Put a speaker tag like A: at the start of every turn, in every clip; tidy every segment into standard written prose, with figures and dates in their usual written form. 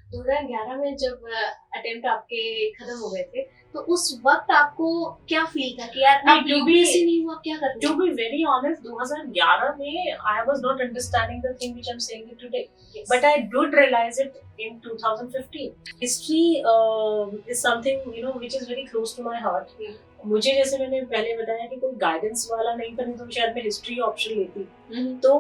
A: 2011 में जब अटेम्प्ट आपके खत्म हो गए थे, तो उस वक्त आपको क्या फील था कि यार अब यूपीएससी नहीं हुआ, क्या करना?
B: To be very honest, 2011 में I was not understanding the thing which I'm saying it today,
A: Yes.
B: but I did realize it in 2015. History is something which is very close to my heart. मुझे जैसे मैंने पहले बताया कि कोई guidance वाला नहीं था, नहीं तो शायद मैं हिस्ट्री ऑप्शन लेती। तो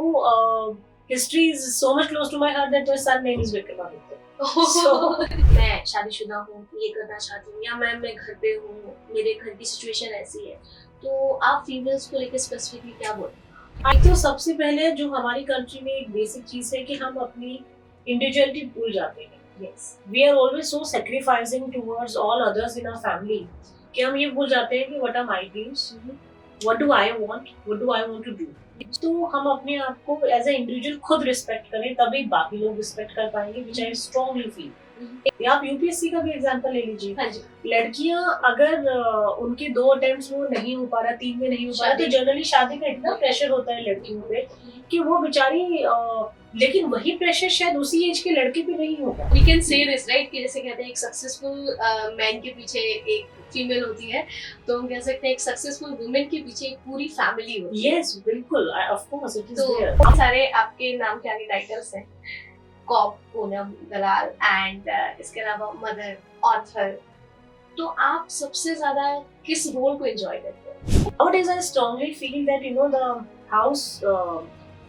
B: history is so much close to my heart that my son name is Vikramaditya.
A: मैं शादीशुदा हूँ, ये करना चाहती हूँ, या मैं घर पे हूँ, मेरे घर की सिचुएशन ऐसी है, तो आप फीमेल्स को लेकर स्पेसिफिकली क्या बोलते
B: हैं? तो सबसे पहले जो हमारी कंट्री में एक बेसिक चीज है कि हम अपनी इंडिविजुअलिटी भूल जाते हैं।
A: Yes.
B: We are always so sacrificing towards all others in our family कि हम ये भूल जाते हैं कि what are my dreams, what do I want to do. तो हम अपने आप को एज ए इंडिविजुअल खुद रिस्पेक्ट करें, तभी बाकी लोग रिस्पेक्ट कर पाएंगे, which I strongly feel. आप यूपीएससी का भी एग्जांपल ले लीजिए।
A: हाँ जी।
B: लड़कियां अगर उनके 2 अटेम्प्ट्स वो नहीं हो पा रहा, 3 में नहीं हो पा रहा, तो जनरली शादी का इतना प्रेशर होता है लड़कियों पे कि वो बेचारी लेकिन वही प्रेशर शायद उसी एज के लड़के पे नहीं होगा।
A: We can say this, right? कि जैसे कहते हैं एक सक्सेसफुल मैन के पीछे एक फीमेल होती है, तो हम कह सकते हैं एक सक्सेसफुल वुमेन के पीछे एक पूरी फैमिली होती है।
B: Yes, बिल्कुल, of course it is there.
A: तो सारे आपके नाम के आगे टाइटल्स हैं, कॉप, पूनम, दलाल एंड इसके अलावा मदर, ऑथर। तो आप सबसे ज्यादा किस रोल को एंजॉय करते हैं?
B: Nowadays I strongly feel that the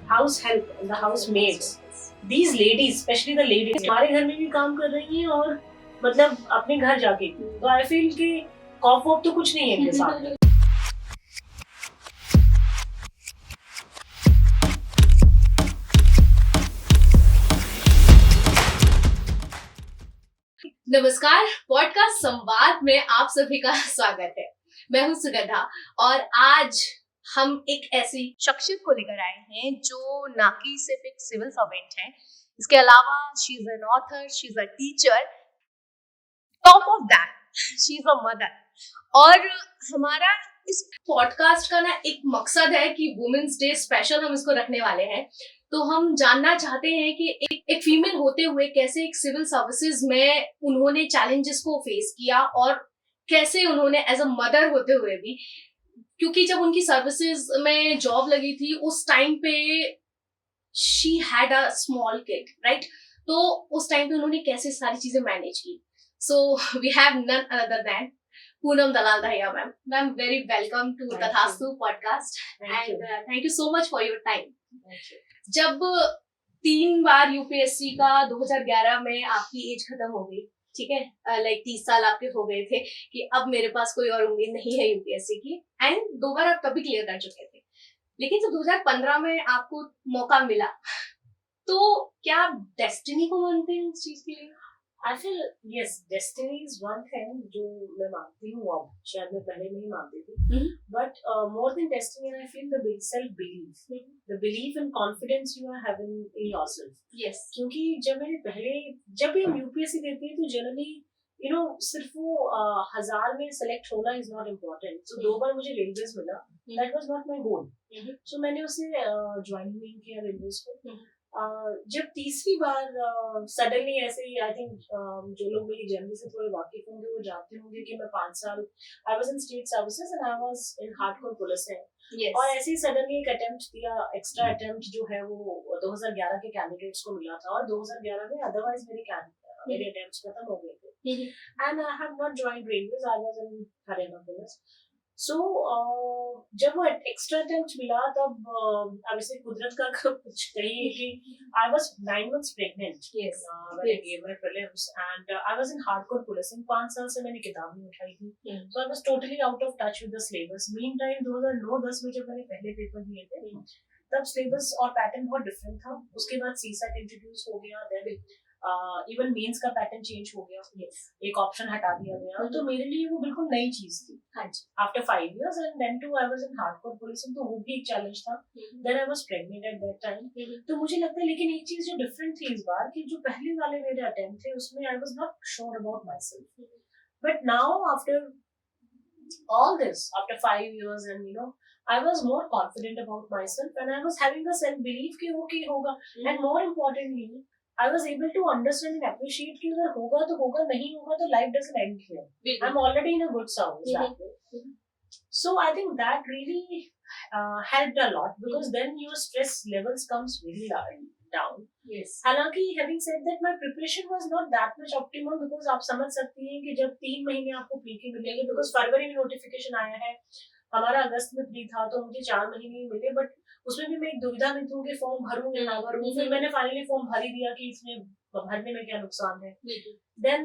B: house help and the housemaids, these ladies, especially the ladies, हमारे घर में भी काम कर रही हैं और मतलब अपने घर जाके, तो I feel कि कॉप वॉप तो कुछ नहीं है इनके साथ।
A: नमस्कार, पॉडकास्ट संवाद में आप सभी का स्वागत है। मैं हूं सुगंधा और आज हम एक ऐसी शख्सियत को लेकर आए हैं जो ना कि सिर्फ एक सिविल सर्वेंट है, इसके अलावा she is an author, she is a teacher, top of that she is a mother. और हमारा इस पॉडकास्ट का ना एक मकसद है कि वुमेन्स डे स्पेशल हम इसको रखने वाले हैं। तो हम जानना चाहते हैं कि एक फीमेल होते हुए कैसे एक सिविल सर्विसेज में उन्होंने चैलेंजेस को फेस किया और कैसे उन्होंने एज अ मदर होते हुए भी, क्योंकि जब उनकी सर्विसेज में जॉब लगी थी उस टाइम पे she had a small kid, right? तो उस टाइम पे उन्होंने कैसे सारी चीजें मैनेज की। So we have none other than Poonam, Dalal, Dahiya, ma'am. Ma'am, very welcome to Tathastu podcast and thank you so much for your time. जब 3 बार UPSC का 2011 में आपकी एज खत्म हो गई, ठीक है, लाइक 30 साल आपके हो गए थे कि अब मेरे पास कोई और उम्मीद नहीं है यूपीएससी की, एंड 2 बार आप तभी क्लियर कर चुके थे। लेकिन जब 2015 में आपको मौका मिला, तो क्या आप डेस्टिनी को मानते हैं उस चीज के लिए?
B: I feel yes, destiny is one thing जो मैं मानती हूँ, अब शायद मैं पहले नहीं मानती थी, but more than destiny I feel the self belief, the belief and confidence you are having in yourself.
A: Yes.
B: क्योंकि जब भी हम यूपीएससी देते हैं तो जनरली सिर्फ वो 1000 में सेलेक्ट होना इज नॉट इम्पोर्टेंट। सो 2 बार मुझे रेलवेज मिला, that was not my goal. So मैंने उसे ज्वाइन नहीं किया रेलवेज को। जब तीसरी बार सडनली ऐसे ही, आई थिंक जो लोग मेरी जर्नी से थोड़े वाकिफ होंगे वो जानते होंगे कि मैं 5 साल आई was in state services and I was in hardcore police है। और ऐसे ही सडनली एक अटेम्प्ट दिया, एक्स्ट्रा अटेम्प्ट जो है वो 2011 के कैंडिडेट्स को मिला था, और 2011 में अदरवाइज मेरे अटेम्प्ट्स खत्म हो गए थे and I have not joined railways, I was in Haryana police. So जब वो एक्स्ट्रा अटेम्प्ट मिला तब अब इसे कुदरत का कुछ कहिए कि I was 9 months pregnant when I gave my prelims and I was in hardcore policing। 5 साल से मैंने किताब नहीं उठाई थी, so I was totally out of touch with the syllabus। Meantime 2009-10 में जब मैंने पहले पेपर दिए थे तब सिलेबस और पैटर्न बहुत डिफरेंट था। उसके बाद सीसेट इंट्रोड्यूस हो गया, देन इवन मेंस का पैटर्न चेंज हो गया, एक ऑप्शन हटा दिया गया, तो मेरे लिए वो बिल्कुल नई चीज थी। After 5 years and then too I was in hardcore policing, तो वो भी एक चैलेंज था। then I was pregnant at that time। तो मुझे लगता है, लेकिन एक चीज जो डिफरेंट थी इस बार कि जो पहले वाले मेरे अटेम्प्ट थे उसमें I was not sure about myself, but now after all this, after 5 years and I was more confident about myself and I was having a self belief कि okay होगा, and more importantly I was able to understand and appreciate कि अगर होगा तो होगा, नहीं होगा तो life doesn't end here. I'm already in a good service that way. So I think that really helped a lot because then your stress levels comes very down.
A: Yes.
B: हालांकि having said that my preparation was not that much optimum because आप समझ सकती हैं कि जब 3 महीने आपको pre के मिलेंगे because फरवरी में नोटिफिकेशन आया है, हमारा अगस्त में प्री था तो मुझे 4 महीने ही मिले, बट उसमें भी मैं एक दुविधा में थी कि फॉर्म भरूं या ना भरूं. फिर मैंने फाइनली फॉर्म भर ही दिया कि इसमें भरने में क्या नुकसान है. Then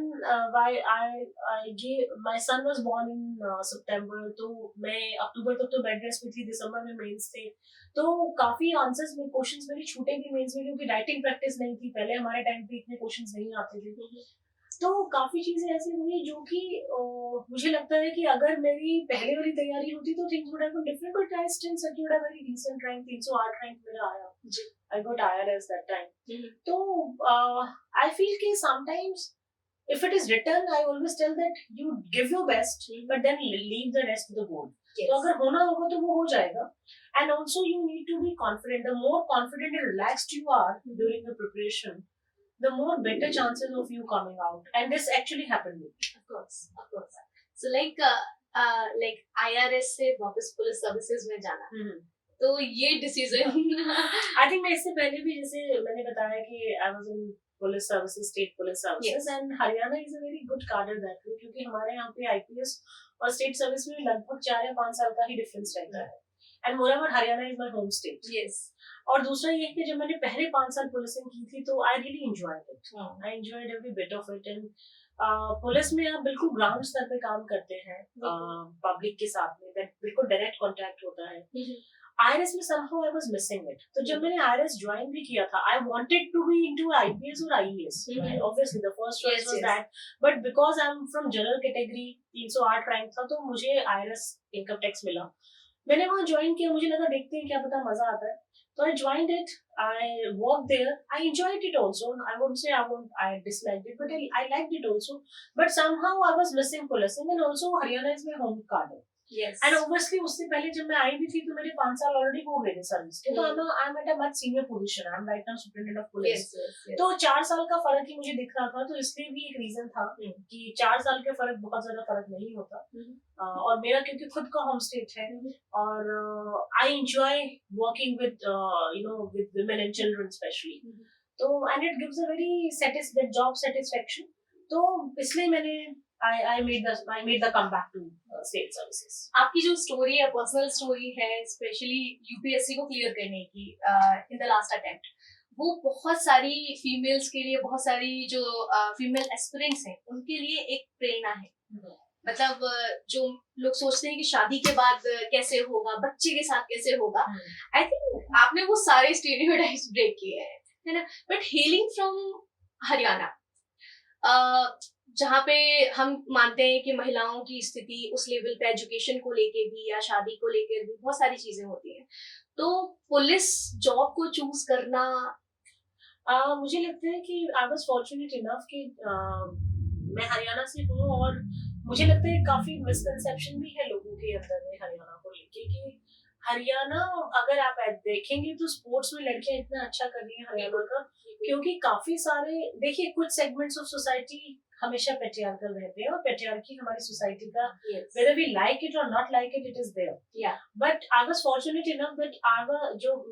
B: my son was born in September, तो मैं अक्टूबर तक तो बेड रेस्ट में थी, दिसंबर में मेंस थे, तो काफी आंसर्स में क्वेश्चंस मेरे छूटे भी मेंस में क्योंकि राइटिंग प्रैक्टिस नहीं थी. पहले हमारे टाइम पे इतने क्वेश्चंस नहीं आते थे. तो काफी चीजें ऐसी हुई जो कि मुझे लगता है कि अगर मेरी पहले वाली तैयारी होती तो things would have been different, but I still secured a very decent rank. 308 rank मेरा आया. I got IRS that time. तो आई फील कि sometimes if it is written, I always tell that you give your best, but then leave the rest to the board.
A: Yes.
B: तो अगर होना होगा तो वो हो जाएगा. And also you need to be confident. The more confident and relaxed you are during the preparation, the more better chances of you coming out. And this actually happened with me.
A: Of course. So like IRS से वापस police services में जाना, तो ये decision
B: I think मैं इससे पहले भी जैसे मैंने बताया कि I was in police services, state police services, and Haryana is a very good cadre that way क्योंकि हमारे यहाँ पे IPS और state service में लगभग 4 या 5 साल का ही डिफरेंस रहता है. And moreover, Haryana is my home state.
A: Yes.
B: और दूसरा ये कि जब मैंने पहले 5 साल पुलिसिंग की थी तो I really enjoyed it. I enjoyed every bit of it. And police में आप बिल्कुल ग्राउंड स्तर पे काम करते हैं पब्लिक के साथ में, बिल्कुल डायरेक्ट कॉन्टैक्ट होता है. IRS में somehow I was missing it. तो जब मैंने IRS ज्वाइन भी किया था, I wanted to be into IPS or IES. Right? Obviously, the first choice was that. But because I'm from general category, 308 rank था, तो मुझे IRS इनकम टैक्स मिला. मैंने वहाँ ज्वाइन किया, मुझे लगा देखते हैं क्या पता मजा आता है. So I joined it. I worked there. I enjoyed it also. I won't say I disliked it, but I liked it also. But somehow I was missing policing, and also Haryana is my home cadre.
A: Yes.
B: And obviously उससे पहले जब मैं आई भी थी तो मेरे 5 साल already हो गए थे सर्विस के. तो I'm at a much senior position. I'm right now superintendent of police.
A: Yes.
B: तो 4 साल का फर्क ही मुझे दिख रहा था, तो इसलिए भी एक रीजन था कि 4 साल के फर्क बहुत ज्यादा फर्क नहीं होता. और मेरा क्योंकि खुद का होम स्टेट है और I enjoy working with with women and children especially. तो and it gives a very job satisfaction. तो इसलिए मैंने I made the comeback to state services.
A: आपकी जो स्टोरी है, पर्सनल स्टोरी है, स्पेशली यूपीएससी को क्लियर करने की इन द लास्ट अटेम्प्ट, वो बहुत सारी फीमेल्स के लिए, बहुत सारी जो फीमेल एस्पिरेंट्स हैं उनके लिए एक प्रेरणा है. मतलब जो लोग सोचते हैं कि शादी के बाद कैसे होगा, बच्चे के साथ कैसे होगा, आई थिंक आपने वो सारे स्टीरियोटाइप्स ब्रेक किए हैं, है ना. बट हेलिंग फ्रॉम हरियाणा, जहाँ पे हम मानते हैं कि महिलाओं की स्थिति उस लेवल पे एजुकेशन को लेके भी या शादी को लेकर भी बहुत सारी चीजें होती हैं, तो पुलिस जॉब को चूज करना,
B: मुझे लगता है कि आई वाज फॉर्चुनेट इनफ कि मैं हरियाणा से हूँ और मुझे लगता है काफी मिसकंसेप्शन भी है लोगों के अंदर में हरियाणा को लेके कि हरियाणा अगर आप देखेंगे तो स्पोर्ट्स में लड़कियां इतना अच्छा कर रही हैं हरियाणा का, क्योंकि काफी सारे देखिए कुछ सेगमेंट्स ऑफ सोसाइटी हमेशा पेट्रियार्कल रहते हैं और पेट्रियार्की हमारी सोसाइटी का whether we like it or not like it is there. But I was fortunate enough that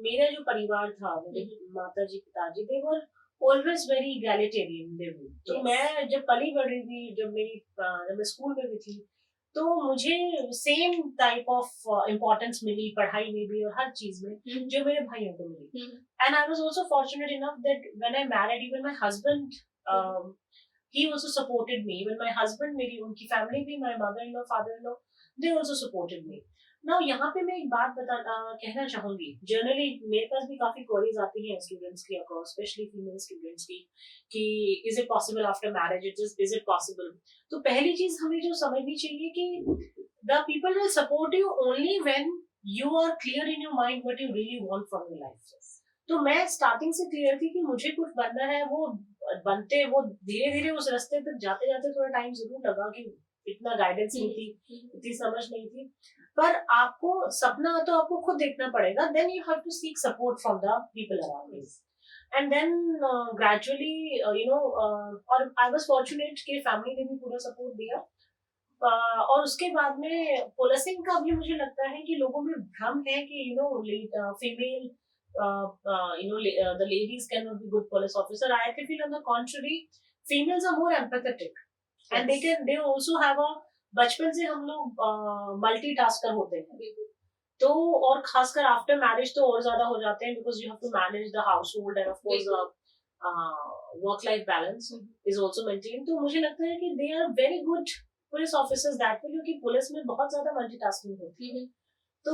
B: मेरा जो परिवार था, मेरे माता जी पिताजी, they were always very egalitarian. तो मैं जब पली बढ़ी थी, जब मैं स्कूल में भी थी, तो मुझे सेम टाइप ऑफ इम्पोर्टेंस मिली पढ़ाई में भी और हर चीज में जो मेरे भाइयों को मिली. And I was also fortunate enough that when I married, even my husband he also supported me. Even my husband, मेरी उनकी फैमिली भी, my mother-in-law, father-in-law, they also supported me. Now यहाँ पे मैं एक बात कहना चाहूंगी. जनरली मेरे पास भी काफी क्वेरीज आती हैं स्टूडेंट्स की अक्रॉस, स्पेशली फीमेल स्टूडेंट्स की, कि is it possible after marriage, is it possible. तो पहली चीज हमें जो समझनी चाहिए कि the people will support you only when you are clear in your mind what you really want from your life. तो मैं स्टार्टिंग से क्लियर थी कि मुझे कुछ बनना है. वो बनते वो धीरे धीरे उस रास्ते तक जाते जाते थोड़ा टाइम जरूर लगा कि इतना गाइडेंस नहीं थी, इतनी समझ नहीं थी. पर आपको सपना तो आपको खुद देखना पड़ेगा. Then you have to seek support from the people around you. And then gradually और आई वाज फॉर्चुनेट कि फैमिली ने भी पूरा सपोर्ट दिया. और उसके बाद में पुलिसिंग का भी मुझे लगता है कि लोगों में भ्रम है कि female the ladies cannot be good police officer. I feel on the contrary, females are more empathetic, and they also have a बचपन से हम लोग मल्टीटास्कर होते हैं. तो और खासकर आफ्टर मैरिज तो और ज्यादा हो जाते हैं, because you have to manage the household and of course work life balance is also maintain. तो मुझे लगता है कि they are very good police officers that way, क्योंकि पुलिस में बहुत ज्यादा मल्टीटास्किंग होती है. So,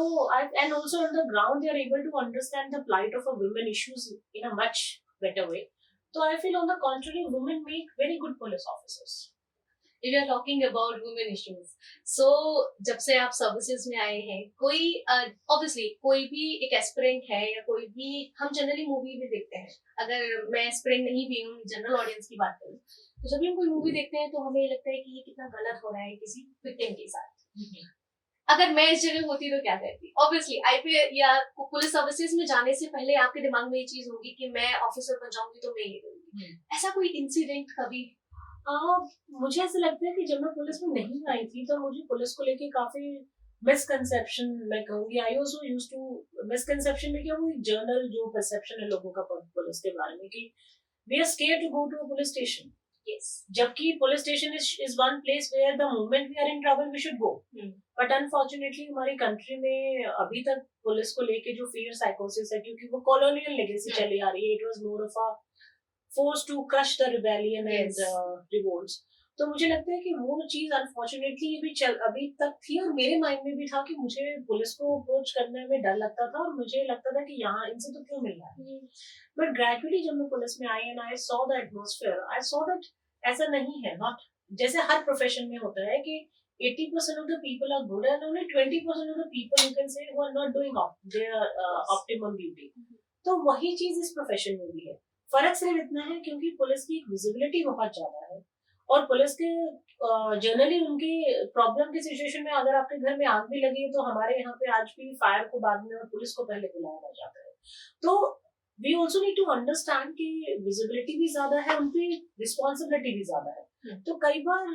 B: and also on the ground, they are able to understand the plight of a women issues in a much better way. So, I feel on the contrary, women make very good police officers.
A: If you are talking about women issues, so जब से आप services में आए हैं, कोई obviously कोई भी एक एस्पिरेंट है या कोई भी, हम जनरली मूवी भी देखते हैं. अगर मैं एस्पिरेंट नहीं भी हूँ, जनरल ऑडियंस की बात करूँ, तो जब भी हम कोई मूवी देखते हैं तो हमें लगता है कि ये कितना गलत हो रहा है किसी विक्टिम के साथ. अगर मैं इस जगह होती तो क्या करती? ऑब्वियसली आईपीएस या पुलिस सर्विसेज में जाने से पहले आपके दिमाग में ये चीज होगी कि मैं ऑफिसर बन जाऊंगी तो मैं ये करूंगी. ऐसा कोई इंसिडेंट कभी?
B: मुझे ऐसा लगता है कि जब मैं पुलिस में नहीं आई थी तो मुझे पुलिस को लेके काफी मिसकंसेप्शन, मैं कहूंगी, I also used to misconception में, क्या वो एक जर्नल जो परसेप्शन है लोगों का पुलिस के बारे में कि we are scared to go to a police station.
A: Yes.
B: जबकि police station is one place where the moment we are in trouble we should go. But unfortunately हमारी कंट्री में अभी तक पुलिस को लेके जो fear psychosis है, क्योंकि वो colonial legacy चली आ रही है. It was more of a force to crush the rebellion and revolts. तो मुझे लगता है कि वो चीज अनफॉर्चुनेटली अभी तक थी, और मेरे माइंड में भी था कि मुझे पुलिस को अप्रोच करने में डर लगता था, और मुझे लगता था कि यहाँ इनसे तो क्यों मिल रहा है. बट ग्रेजुअली जब मैं पुलिस में आई and I saw the atmosphere, I saw that ऐसा नहीं है. नॉट जैसे हर प्रोफेशन में होता है कि 80% of the people are good and only 20% of the people you can say who are not doing their optimum duty. तो वही चीज इस प्रोफेशन में भी है. फर्क सिर्फ इतना है क्योंकि पुलिस की विजिबिलिटी बहुत ज्यादा है, और पुलिस के जनरली उनकी प्रॉब्लम की सिचुएशन में, अगर आपके घर में आग भी लगी है तो हमारे यहाँ पे आज भी फायर को बाद में और पुलिस को पहले बुलाया जाता है. तो we also need to understand कि विजिबिलिटी भी ज्यादा है, उनकी रिस्पॉन्सिबिलिटी भी ज्यादा है. तो कई बार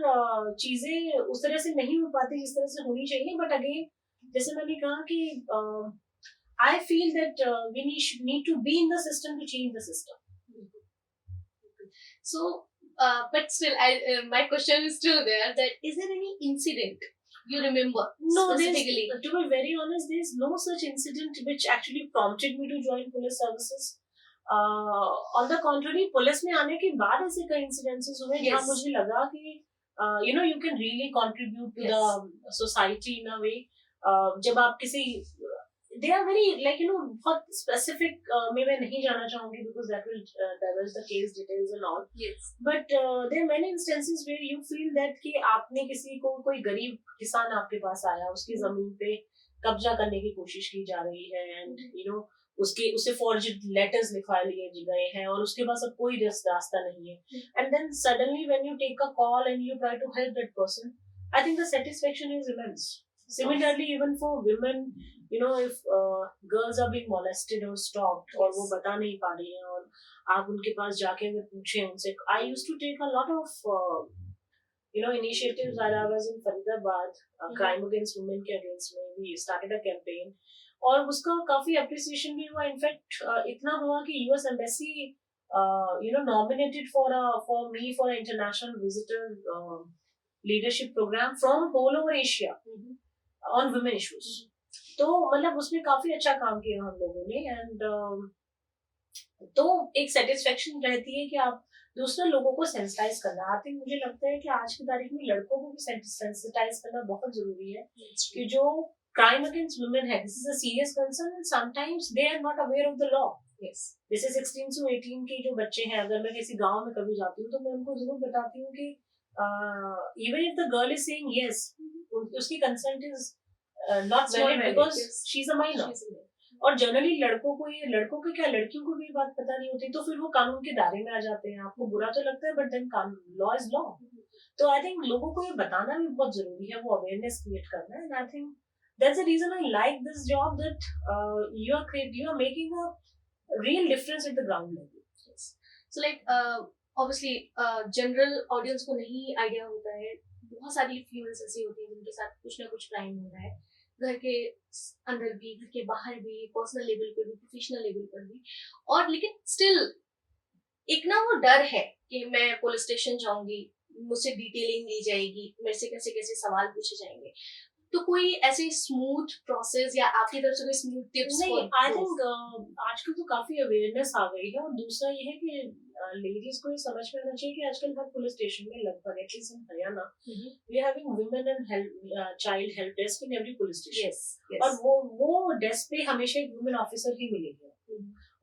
B: चीजें उस तरह से नहीं हो पाती जिस तरह से होनी चाहिए. बट अगेन जैसे मैंने कहा कि I feel that we need to be in the system to change the system.
A: So but still my question is still there, that is there any incident you remember?
B: No,
A: specifically?
B: to be very honest, there is no such incident which actually prompted me to join police services. On the contrary, police में आने के बाद ऐसे कई incidences हुए जहाँ मुझे लगा कि you can really contribute to the society in a way. जब आप किसी they are very बहुत specific में मैं नहीं जाना चाहूंगी because that will diverge the case details and all.
A: Yes.
B: But there are many instances where you feel that कि आपने किसी को, कोई गरीब किसान आपके पास आया, उसकी जमीन पे कब्जा करने की कोशिश की जा रही है, and उससे forged letters लिखवा लिए गए हैं, और उसके पास अब कोई रास्ता नहीं है. And then suddenly when you take a call and you try to help that person, I think the satisfaction is immense. Similarly, even for women, if girls are being molested or stalked, और वो बता नहीं पा रही हैं, और आप उनके पास जाके अगर पूछें उनसे, I used to take a lot of initiatives while I was in Faridabad, crime against women के against में we started a campaign, और उसका काफी appreciation भी हुआ. इनफैक्ट इतना हुआ कि US Embassy nominated for me for an international visitor leadership program from all over Asia on women issues. तो मतलब उसमें काफी अच्छा काम किया हम लोगों ने. एंड तो एक सेटिस्फेक्शन रहती है कि आप दूसरे लोगों को सेंसिटाइज करना. आई थिंक मुझे लगता है कि आज की तारीख में लड़कों को भी सेंसिटाइज करना बहुत जरूरी है कि जो क्राइम अगेंस्ट वुमेन है, this is a serious concern and sometimes they are not aware of the law. जैसे 16 से 18 के जो बच्चे हैं, अगर मैं किसी गांव में कभी जाती हूँ तो मैं उनको जरूर बताती हूँ कि even if the girl is saying yes, उसकी consent is not valid because she's a minor. और जनरली लड़कों को क्या, लड़कियों को भी बात पता नहीं होती, तो फिर वो कानून के दायरे में आ जाते हैं. आपको बुरा तो लगता है, but then law is law. तो आई थिंक लोगों को ये बताना भी बहुत जरूरी है, वो अवेयरनेस क्रिएट करना है. And I think that's the reason I like this job, that you are making a real difference at the ground level.
A: So like obviously general audience को नहीं आइडिया होता है, बहुत सारी फीमेल्स ऐसी होती हैं जिनके साथ कुछ ना कुछ क्राइम हो रहा है, घर के अंदर भी, घर के बाहर भी, पर्सनल लेवल पे भी, प्रोफेशनल लेवल पर भी, और लेकिन स्टिल एक ना वो डर है कि मैं पुलिस स्टेशन जाऊंगी, मुझसे डिटेलिंग ली जाएगी, मेरे से कैसे कैसे सवाल पूछे जाएंगे। तो कोई ऐसी स्मूथ प्रोसेस या आपकी तरफ से कोई स्मूथ टिप्स?
B: नहीं, आई थिंक आजकल तो काफी अवेयरनेस आ गई है, और दूसरा ये है कि लेडीज को ये समझ में आना चाहिए कि आजकल हर पुलिस स्टेशन में लगभग, at least in Haryana, we are having women and child help desk in every police station. और वो डेस्क पे हमेशा एक वुमेन ऑफिसर ही मिलेगी।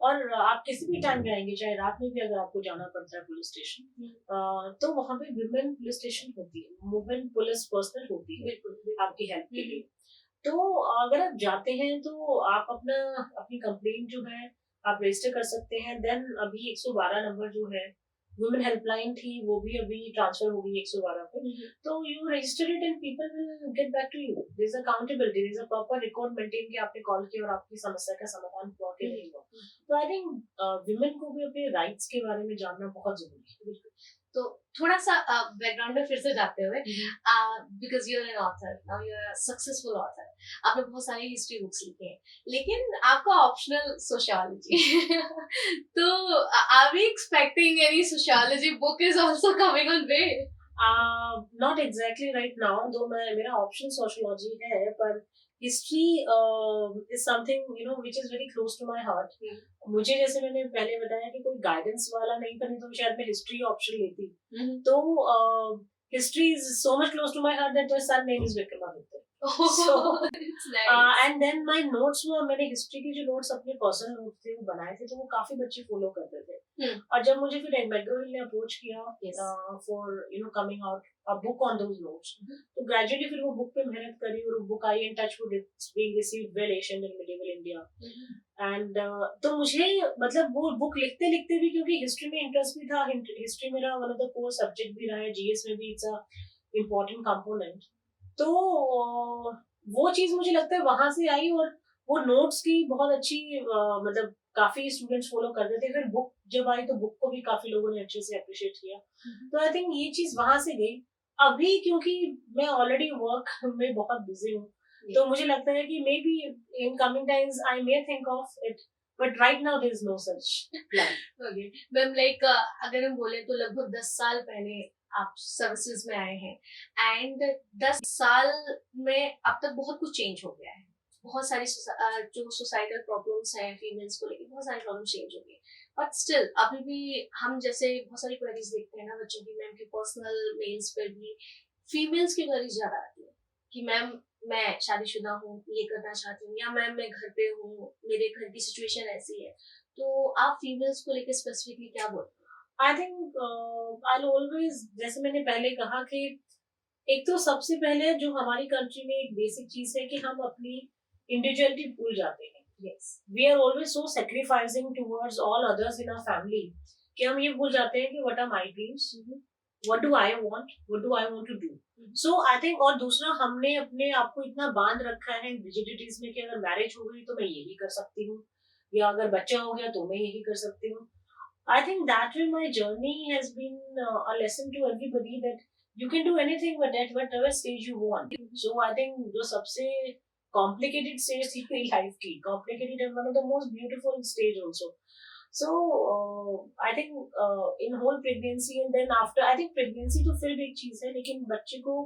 B: और आप किसी भी टाइम जाएंगे, चाहे रात में भी अगर आपको जाना पड़ता है पुलिस स्टेशन, तो वहाँ पे वुमेन पुलिस स्टेशन होती है, वुमेन पुलिस पर्सनल होती है आपकी हेल्प के लिए। तो अगर आप जाते हैं तो आप अपनी कंप्लेंट जो है आप रजिस्टर कर सकते हैं। देन अभी 112 नंबर जो है, वुमेन हेल्पलाइन थी, वो भी अभी ट्रांसफर हो गई 112 पे। तो you register it and people will get back to you. There is accountability, there is a proper record maintain कि आपने कॉल किया और आपकी समस्या का समाधान हुआ कि नहीं हुआ। तो आई थिंक वुमेन को भी अपने राइट्स के बारे में जानना बहुत जरूरी है।
A: तो थोड़ा सा बैकग्राउंड में फिर से जाते हुए, because you are an author, now you are successful author, आपने बहुत सारी हिस्ट्री बुक्स लिखी हैं, लेकिन आपका ऑप्शनल सोशियोलॉजी तो are we expecting any sociology book is also coming on way?
B: Not exactly right now, though मेरा ऑप्शन सोशियोलॉजी है, पर history is something which is very close to my heart. मुझे, जैसे मैंने पहले बताया, कि कोई गाइडेंस वाला नहीं था, नहीं तो शायद मैं हिस्ट्री ऑप्शन लेती। तो history is so much close to my heart that my son name is Vikramaditya. And then my notes, मैंने हिस्ट्री के जो नोट्स अपने पर्सनल नोट्स थे वो बनाए थे, तो वो काफी बच्चे फॉलो करते थे। और जब मुझे फिर मैकग्राव ने अप्रोच किया for coming out a book on those notes, तो ग्रेजुअली फिर वो बुक पे मेहनत करी, और वो book I in touch with its being received well Asian in medieval India. And तो मुझे, मतलब वो बुक लिखते लिखते भी, क्योंकि हिस्ट्री में इंटरेस्ट भी था, हिस्ट्री मेरा one of the core subject भी रहा है, जीएस में भी इट्स अ इम्पोर्टेंट कंपोनेंट। तो वो चीज मुझे लगता है वहां से आई, और वो नोट्स की बहुत अच्छी मतलब काफी स्टूडेंट्स फॉलो करते थे। फिर बुक जब आई तो बुक को भी काफी लोगों ने अच्छे से अप्रिशिएट किया। तो आई थिंक ये चीज वहां से गई। अभी क्योंकि मैं ऑलरेडी वर्क में बहुत बिजी हूँ, तो मुझे लगता है कि maybe in coming times I may think of it, but right now there is no such plan.
A: Okay ma'am, like अगर हम बोले तो लगभग 10 साल पहले आप सर्विसेज में आए हैं, एंड 10 साल में अब तक बहुत कुछ चेंज हो गया है। बहुत सारी जो सोसाइटल प्रॉब्लम्स हैं फीमेल्स को लेकर, बहुत सारी प्रॉब्लम चेंज हो गई, बट स्टिल अभी भी हम जैसे बहुत सारी क्वेरीज देखते हैं ना बच्चों की, मैम की पर्सनल मेल्स पर भी फीमेल्स की क्वेरीज ज्यादा आती है कि मैम मैं शादीशुदा हूँ, ये करना चाहती हूँ, या मैम मैं घर पे हूँ, मेरे घर की सिचुएशन ऐसी है। तो आप फीमेल्स को लेकर स्पेसिफिकली क्या बोलते हैं?
B: आई थिंक आई ऑलवेज, जैसे मैंने पहले कहा कि एक तो सबसे पहले जो हमारी कंट्री में एक बेसिक चीज है कि हम अपनी इंडिविजुअलिटी भूल जाते हैं। Yes, we are always so sacrificing towards all others in our family कि हम ये भूल जाते हैं कि what are my dreams, what do I want to do. So I think, और दूसरा, हमने अपने आप को इतना बांध रखा है रिजिडिटीज में कि अगर मैरिज हो गई तो मैं यही कर सकती हूँ, या अगर बच्चा हो गया तो मैं यही कर सकती हूँ। I think that way my journey has been a lesson to everybody that you can do anything but at whatever stage you want. So I think जो सबसे complicated stage थी मेरी life की, complicated and one of the most beautiful stage also. So I think in whole pregnancy and then after, I think pregnancy तो फिर भी एक चीज है, लेकिन बच्चे को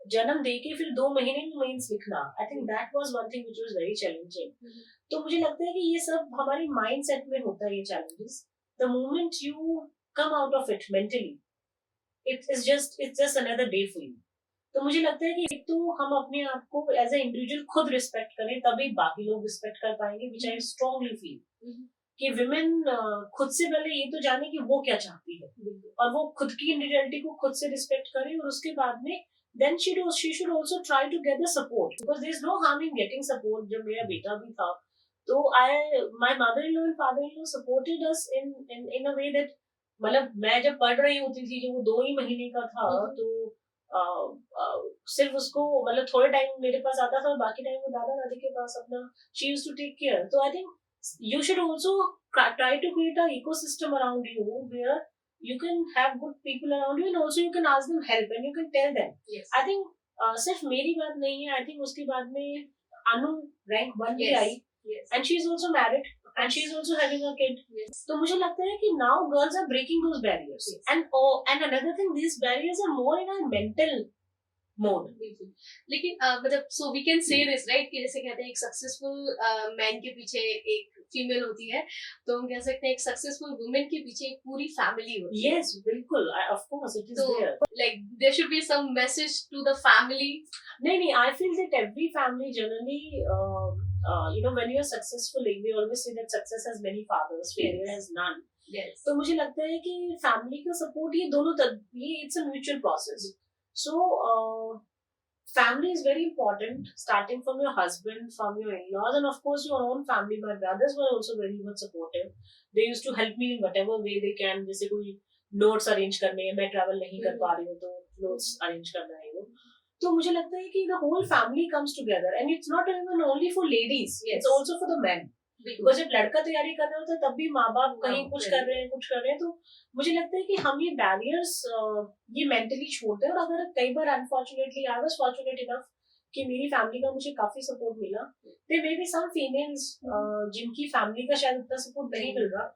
B: जन्म देके फिर 2 महीने में मेंस लिखना, I think that was one thing which was very challenging. तो मुझे लगता है कि ये सब हमारी माइंड सेट में होता है, ये challenges. The moment you come out of it mentally, it's just another day for you. तो मुझे लगता है कि एक तो हम अपने आप को एज ए इंडिविजुअल खुद रिस्पेक्ट करें, तभी बाकी लोग रिस्पेक्ट कर पाएंगे, which I strongly feel कि विमेन खुद से पहले ये तो जाने कि वो क्या चाहती है, और वो खुद की इंडिविजुअलिटी को खुद से रिस्पेक्ट करे, और उसके बाद में then she should also try to get the support, because there is no harm in getting support. जब मेरा बेटा भी था तो my mother-in-law and father-in-law supported us in a way that, मतलब मैं जब पढ़ रही होती थी, जब वो 2 ही महीने का था, तो सिर्फ उसको, मतलब थोड़े टाइम मेरे पास आता था और बाकी टाइम वो दादा दादी के पास अपना she used to take care. तो I think you should also try to create an ecosystem around you where you can have good people around you, and also you can ask them help and you can tell them.
A: Yes.
B: I think सिर्फ मेरी बात नहीं है. I think उसके बाद में अनु rank 1 भी आई, and she is also married and she is also having a kid.
A: Yes.
B: तो मुझे लगता है कि now girls are breaking those barriers.
A: Yes.
B: And another thing, these barriers are more in our mental mode.
A: बिल्कुल. लेकिन मतलब so we can say this right कि जैसे कहते हैं एक सक्सेसफुल मैन के पीछे एक फीमेल होती है, तो हम कह सकते हैं एक सक्सेसफुल वुमेन के पीछे एक पूरी फैमिली होती है.
B: Yes, बिल्कुल. Of course, it is
A: So,
B: there.
A: like there should be some message to the family.
B: नहीं, I feel that every family generally, when you are successful, we always say that success has many fathers, failure has none.
A: Yes.
B: तो मुझे लगता है कि family का support ये दोनों ये it's a mutual process. So, family is very important, starting from your husband, from your in-laws, and of course your own family. My brothers were also very much supportive. They used to help me in whatever way they can. जैसे कोई notes arrange करने हैं, मैं travel नहीं कर पा रही हूँ तो notes arrange करना है वो. तो मुझे लगता है कि the whole family comes together, and it's not even only for ladies.
A: Yes.
B: It's also for the men. Because जब लड़का तैयारी कर रहा होता है तब भी माँ बाप कहीं कुछ कर रहे हैं, तो मुझे लगता है कि हम ये बैरियर्स ये मेंटली छोड़ते हैं. और अगर कई बार unfortunately I was fortunate enough कि मेरी फैमिली का मुझे काफी सपोर्ट मिला. There may be some females जिनकी फैमिली का शायद उतना सपोर्ट नहीं मिल रहा,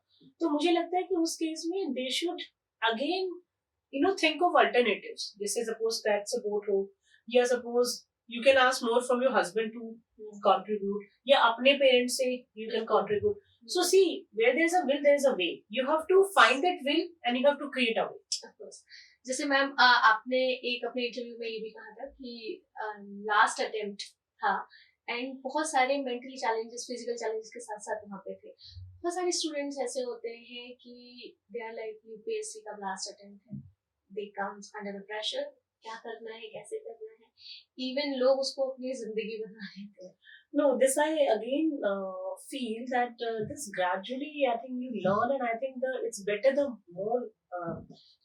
B: तो मुझे लगता है कि उस केस में they should again think of alternatives. जैसे सपोज दैट सपोर्ट हो, या suppose you can ask more from your husband to contribute, या अपने पेरेंट्स से you can contribute. So see, where there is a will, there is a way. You have to find that will and you have to create a way.
A: Of course. जैसे ma'am आपने एक अपने interview में ये भी कहा था कि लास्ट अटेम्प्ट था एंड बहुत सारे मेंटली चैलेंजेस, फिजिकल चैलेंजेस के साथ साथ वहाँ पे थे. बहुत सारे स्टूडेंट्स ऐसे होते हैं कि दे आर लाइक यूपीएससी का लास्ट अटेम्प्ट है, they comes under the pressure, क्या करना है, कैसे करना है, इवन लोग उसको अपनी जिंदगी बना लेते हैं.
B: No, this I again feel that this gradually I think you learn, and I think it's better the more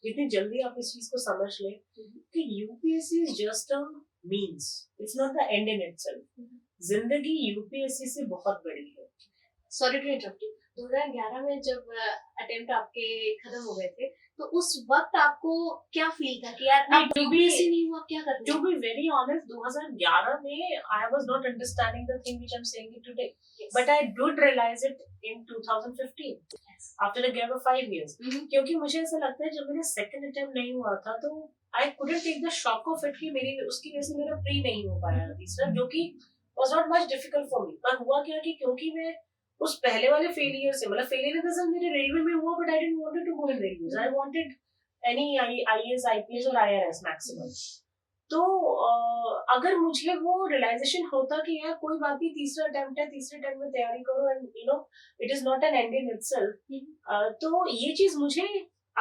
B: जितनी जल्दी आप इस चीज को समझ ले कि UPSC is just a means, it's not the end in itself. जिंदगी यूपीएससी से बहुत बड़ी है.
A: Sorry to interrupt you. 2011 में जब अटेम्प्ट आपके खत्म हो गए थे, तो उस वक्त आपको क्या फील था कि यार अब यूपीएससी नहीं हुआ, क्या करना?
B: To be very honest, 2011 में I was not understanding the thing which I'm saying it today. Yes. But I did realize it in 2015. Yes. After a gap of 5 years. क्योंकि मुझे ऐसा लगता है जब मेरा second attempt नहीं हुआ था तो I couldn't take the shock of it कि मेरी उसकी वजह से मेरा प्री नहीं हो पाया तीसरा, जो कि was not much difficult for me. पर हुआ क्या कि क्योंकि मैं उस पहले वाले फेलियर से, मतलब फेलियर इन द सेंस मेरे रेलवे में हुआ, but I didn't wanted to go in railways. I wanted any IAS IPS और आईआरएस मैक्सिमम. तो अगर मुझे वो रियलाइजेशन होता कि यार कोई बात नहीं, तीसरा अटेम्प्ट है, तीसरे अटेम्प्ट में तैयारी करो and it is not an and in itself, तो ये चीज मुझे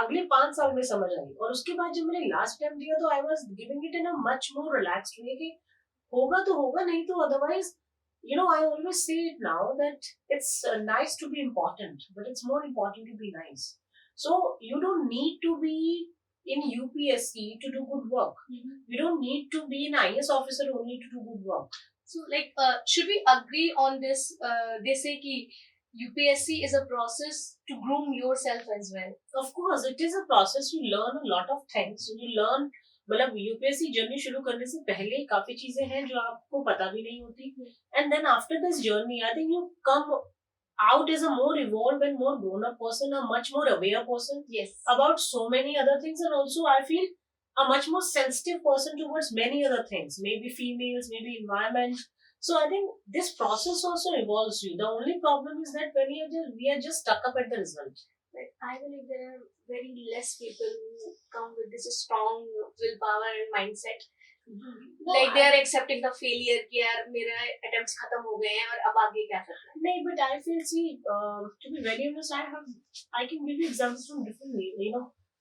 B: अगले 5 साल में समझ आई. और उसके बाद जब मैंने लास्ट अटेम्प्ट दिया तो I was giving it in a much more relaxed way कि होगा तो होगा, नहीं तो otherwise I always say it now that it's nice to be important, but it's more important to be nice. So you don't need to be in UPSC to do good work. You don't need to be an IAS officer only to do good work.
A: So like should we agree on this? They say कि UPSC is a process to groom yourself as well.
B: Of course, it is a process. You learn a lot of things. You learn, मतलब UPSC journey शुरू करने से पहले काफी चीजें हैं जो आपको पता भी नहीं होती. And then after this journey I think you come out as a more evolved and more grown up person, a much more aware person.
A: Yes.
B: About so many other things, and also I feel a much more sensitive person towards many other things, maybe females, maybe environment. So I think this process also evolves you. The only problem is that when we are just stuck up at the result.
A: But I believe there are very less people who come with this strong willpower and mindset. Like they are accepting the failure कि यार मेरा attempts खत्म हो गए हैं और अब आगे क्या करना है.
B: नहीं, but I feel, see, to be very honest, I can give you examples from different ways.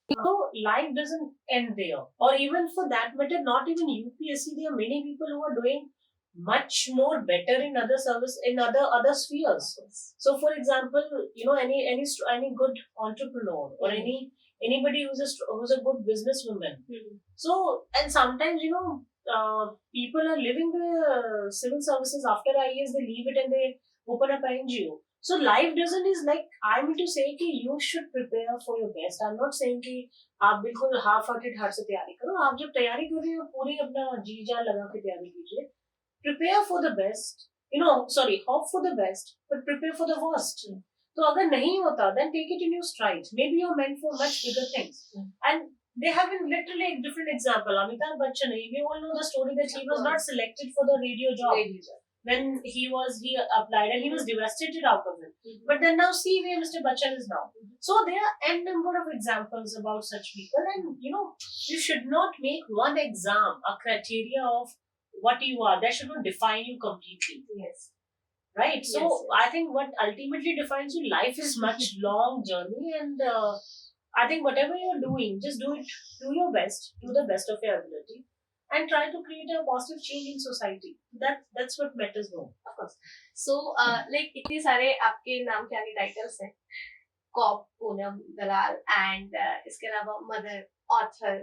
B: So life doesn't end there, or even for that matter, not even UPSC. There are many people who are doing much more better in other service, in other spheres. So for example, any good entrepreneur or anybody who's a good businesswoman. So, and sometimes people are leaving the civil services after IAS, they leave it and they open up an NGO. So life doesn't is like, I mean to say कि you should prepare for your best. I'm not saying कि आप बिल्कुल half-hearted heart से तैयारी करो. आप जब तैयारी कर रहे हो पूरी अपना जी जान लगा के तैयारी कीजिए. Prepare for the best. Hope for the best, but prepare for the worst. तो अगर नहीं होता, then take it in your stride. Maybe you're meant for much bigger things. And they have been literally a different example. Amitabh Bachchan, we all know the story that he was not selected for the radio job. When he applied and he was devastated out of it. But then now see where Mr. Bachchan is now. So there are n number of examples about such people, and you should not make one exam a criteria of what you are. That should not define you completely.
A: Yes.
B: Right? So I think what ultimately defines you, life is much long journey, and I think whatever you're doing, just do it, do your best, do the best of your ability, and try to create a positive change in society. That's what matters more.
A: Of course. So like इतने सारे आपके नाम के आगे titles हैं, corp, Poonam, Dalal and इसके अलावा mother, author.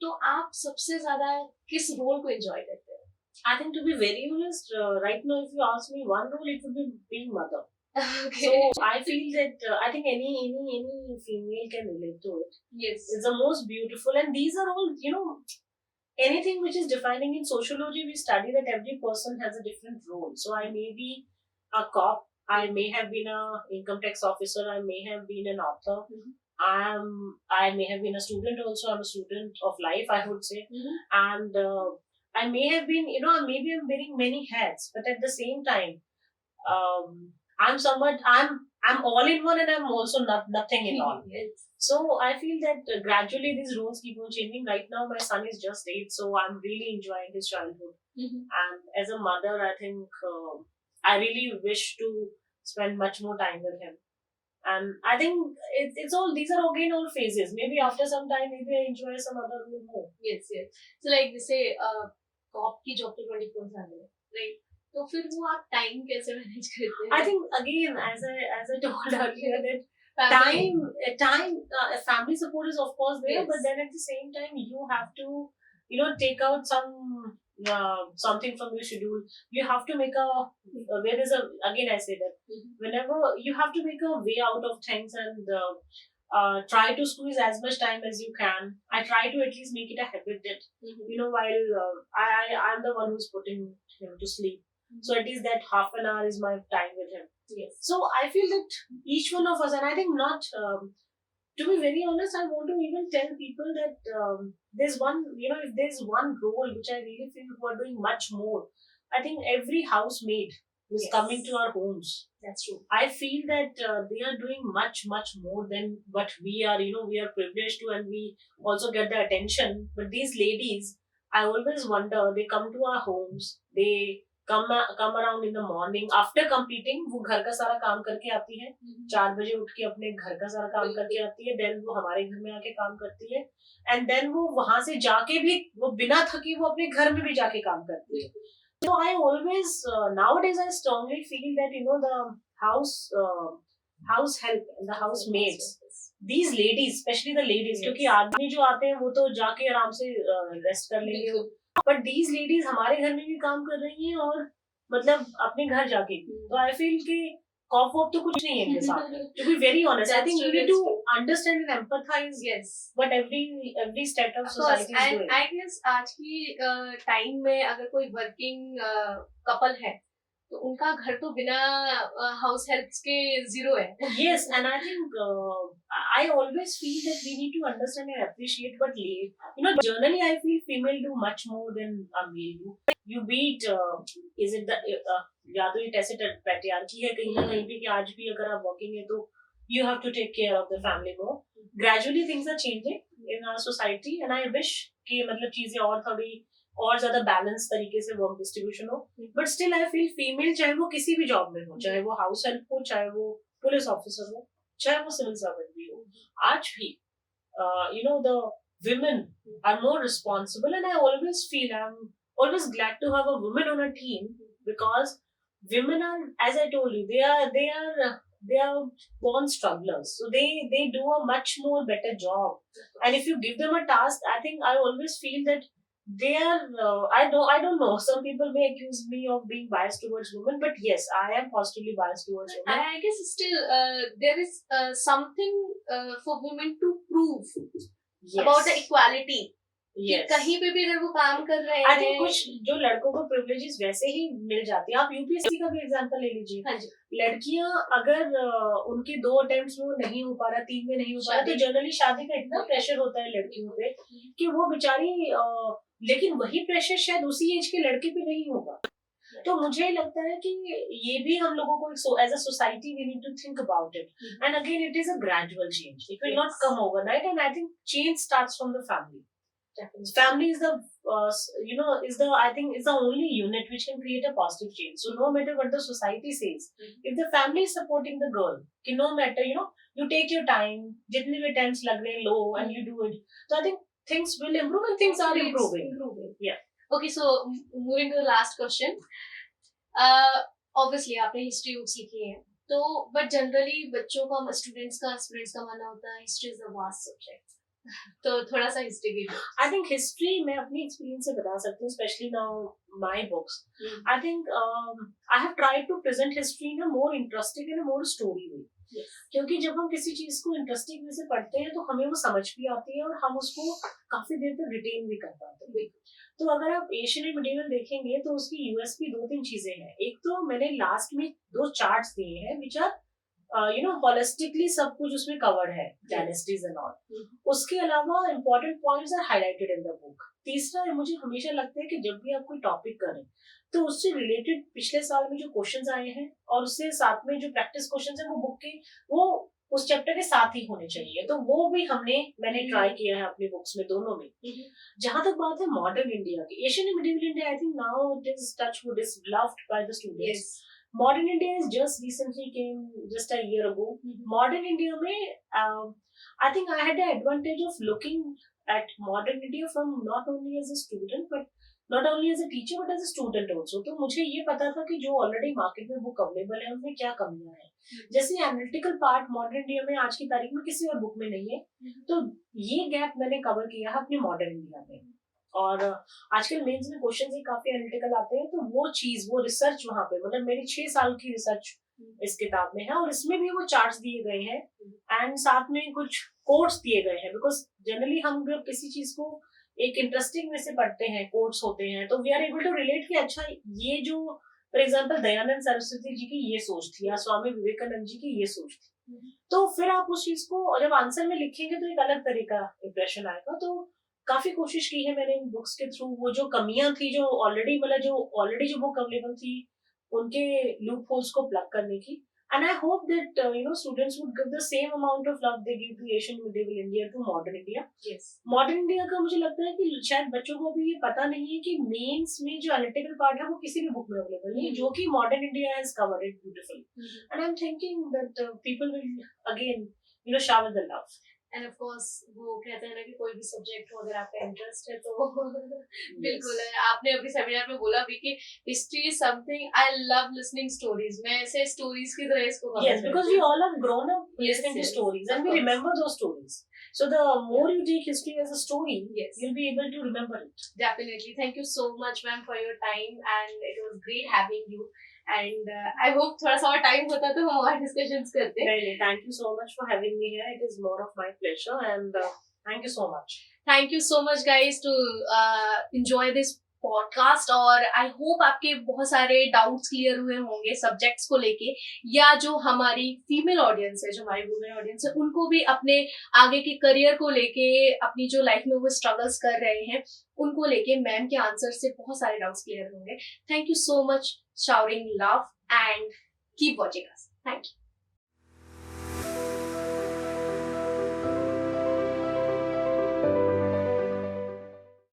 A: तो आप सबसे ज्यादा किस रोल को एंजॉय करते हैं?
B: I think, to be very honest, right now, if you ask me one role, it would be being mother.
A: Okay.
B: So I feel that I think any female can relate to it.
A: Yes.
B: It's the most beautiful, and these are all, anything which is defining in sociology, we study that every person has a different role. So I may be a cop, I may have been a income tax officer, I may have been an author. I may have been a student also. I'm a student of life, I would say. And I may have been, maybe I'm wearing many hats, but at the same time, I'm all in one, and I'm also nothing in all.
A: Yes.
B: So I feel that gradually these roles keep on changing. Right now, my son is just 8, so I'm really enjoying his childhood. And as a mother, I think I really wish to spend much more time with him. And I think it's all, these are again all phases. Maybe after some time, maybe I enjoy some other role more.
A: Yes, yes. So like we say, cop की job तो 24/7 है, right? तो फिर वो आप time कैसे manage करते हैं?
B: I think again, as I told earlier, that family support is of course there,
A: Yes.
B: but then at the same time you have to take out something from your schedule. You have to make where there's again I say that whenever you have to make a way out of things, and try to squeeze as much time as you can. I try to at least make it a habit that while I'm the one who's putting him to sleep, so at least that half an hour is my time with him.
A: Yes.
B: So I feel that each one of us, and I think not to be very honest, I want to even tell people that there's one, if there's one role which I really feel who are doing much more, I think every housemaid who's
A: Yes.
B: coming to our homes.
A: That's true.
B: I feel that they are doing much more than what we are. We are privileged to, and we also get the attention. But these ladies, I always wonder, they come to our homes, they come around in the morning after completing, वो घर का सारा काम करके आती है, 4 बजे उठ के अपने घर का सारा काम करके आती है, then वो हमारे घर में आके काम करती है, and then वो वहां से जाके भी वो बिना थकी वो अपने घर में भी जाके काम करती है. So I always nowadays I strongly feel that the house help and the housemaids, these ladies, especially the ladies, क्योंकि आदमी जो आते हैं वो तो जाके आराम से रेस्ट कर लेंगे, but these ladies हमारे घर में भी काम कर रही हैं और मतलब अपने घर जाके भी. तो I feel कि कॉप वॉप तो कुछ नहीं है इनके साथ. To be very honest, I think you need to understand and empathize.
A: Yes.
B: What every state of society is doing.
A: And I guess आज की टाइम में अगर कोई वर्किंग कपल है तो उनका घर तो बिना हाउस हेल्प्स के जीरो है.
B: Yes, and I think I always feel that we need to understand and appreciate, but generally I feel female do much more than a male do. You beat is it the या तो ये tacit patriarchy है कहीं ना कहीं पे कि आज भी अगर आप working है तो you have to take care of the family more. Gradually things are changing in our society, and I wish कि मतलब चीजें और थोड़ी और ज्यादा बैलेंस तरीके से वर्क डिस्ट्रीब्यूशन हो. But still I feel female चाहे वो किसी भी जॉब में हो, चाहे वो हाउस हेल्प हो, चाहे वो पुलिस ऑफिसर हो, चाहे वो सिविल सर्वेंट भी हो, आज भी the women are more responsible, and I always feel I'm always glad to have a woman on a team, because women are, as I told you, they are born strugglers, so they do a much more better job. And if you give them a task, I think I always feel that they are I don't know, some people may accuse me of being biased towards women, but yes, I am positively biased towards women.
A: I guess still there is something for women to prove about the equality.
B: Yes.
A: कि कहीं पे भी अगर वो काम कर रहे हैं,
B: I think कुछ जो लड़कों को प्रिविलेजेस वैसे ही मिल जाती है. आप यूपीएससी का भी एग्जांपल ले लीजिए.
A: हाँ जी.
B: लड़कियां अगर उनके 2 अटेम्प्ट्स में वो नहीं हो पा रहा, 3 में नहीं हो पा रहा, तो जनरली शादी का इतना प्रेशर होता है लड़कियों पे कि वो बेचारी लेकिन वही प्रेशर शायद उसी एज के लड़के पे नहीं होगा. तो मुझे लगता है कि ये भी हम लोगों को as a society we need to think about it. And again it is a gradual change. It will not come overnight, and I think change starts from the family. Family is the is the I think is the only unit which can create a positive change. So no matter what the society says, if the family is supporting the girl, no matter you take your time, jitne bhi times lagne low and you do it. So I think things will improve, and things are improving. Yeah.
A: Okay, so moving to the last question. Obviously आपने history books लिखी हैं, तो but generally बच्चों का, students का मानना होता है history is the vast subject. तो थोड़ा सा हिस्ट्री की.
B: आई थिंक हिस्ट्री मैं अपनी एक्सपीरियंस से बता सकती हूँ, specially now my books. I think I have tried to present history in a more interesting and more story way. क्योंकि जब हम किसी चीज को इंटरेस्टिंग वे से पढ़ते हैं तो हमें वो समझ भी आती है और हम उसको काफी देर तक रिटेन भी कर पाते हैं. तो अगर आप एशियन एंड मिडिवल देखेंगे तो उसकी यूएसपी 2-3 चीजें हैं. एक तो मैंने लास्ट में 2 चार्ट्स दिए हैं विच आर होलिस्टिकली सब कुछ उसमें कवर्ड है, डायनेस्टीज एंड ऑल. उसके अलावा important points are highlighted in the book. तीसरा, मुझे हमेशा लगता है कि जब भी आप कोई टॉपिक करें तो उससे रिलेटेड पिछले साल में जो क्वेश्चंस आए हैं और उससे साथ में जो प्रैक्टिस क्वेश्चंस हैं वो बुक के वो उस चैप्टर के साथ ही होने चाहिए. तो वो भी मैंने ट्राई किया है अपनी बुक्स में, दोनों में. जहां तक बात है मॉडर्न इंडिया की, Asian and medieval India, I think now it is touchwood is loved by the students. Modern India is just recently came just a year ago. Modern India में I think I had the advantage of looking at modern India from not only as a student but not only as a teacher but as a student also. तो मुझे ये पता था कि जो already market में book available है उनमें क्या कमियां हैं. जैसे एनालिटिकल पार्ट मॉडर्न इंडिया में आज की तारीख में किसी और बुक में नहीं है, तो ये गैप मैंने कवर किया है अपनी मॉडर्न इंडिया में. और आजकल मेंस में क्वेश्चंस ही काफी एनालिटिकल आते हैं, तो वो रिसर्च वहां पे, मतलब मेरी 6 साल की रिसर्च इस किताब में है और इसमें भी वो चार्ट्स दिए गए हैं एंड साथ में कुछ कोट्स दिए गए हैं. बिकॉज जनरली हम जब किसी चीज को एक इंटरेस्टिंग वे से पढ़ते हैं, कोट्स होते हैं, तो we are able to relate कि अच्छा ये जो फॉर एग्जाम्पल दयानंद सरस्वती जी की ये सोच थी या स्वामी विवेकानंद जी की ये सोच थी, तो फिर आप उस चीज को जब आंसर में लिखेंगे तो एक अलग तरह का इंप्रेशन आएगा. तो काफी कोशिश की है मैंने इन बुक्स के थ्रू वो जो कमियां थी जो ऑलरेडी जो बुक अवेलेबल थी उनके लूप होल्स को प्लग करने की. And I hope that students would give the same amount of love they give to Asian medieval India to modern India. Modern India का मुझे लगता है कि शायद बच्चों को अभी ये पता नहीं है कि मेंस में जो एनालिटिकल पार्ट है वो किसी भी बुक में अवेलेबल नहीं है, जो कि modern India has covered it beautifully. And I am thinking that people will again shower the love.
A: And of course वो कहते हैं ना कि कोई भी सब्जेक्ट हो अगर आपका इंटरेस्ट है तो बिल्कुल है. आपने अभी सेमिनार में बोला भी कि history is something I love listening stories. मैं ऐसे स्टोरीज की तरह इसको
B: yes because we all have grown up listening to stories and we remember those stories. So the more you take history as a story, you'll be able to remember it.
A: Definitely. Thank you so much ma'am for your time and it was great having you. And I hope थोड़ा सा और time होता तो हम और discussions करते.
B: नहीं, thank you so much for having me here. It is more of my pleasure and thank you so much.
A: Thank you so much guys to enjoy this podcast. और आई होप आपके बहुत सारे doubts clear हुए होंगे subjects को लेके, या जो हमारी फीमेल ऑडियंस है, जो हमारी वुमेन ऑडियंस है, उनको भी अपने आगे के करियर को लेके, अपनी जो लाइफ में वो स्ट्रगल्स कर रहे हैं उनको लेके मैम के आंसर से बहुत सारे डाउट्स क्लियर होंगे. Thank you so much, showering love and keep watching us. Thank you.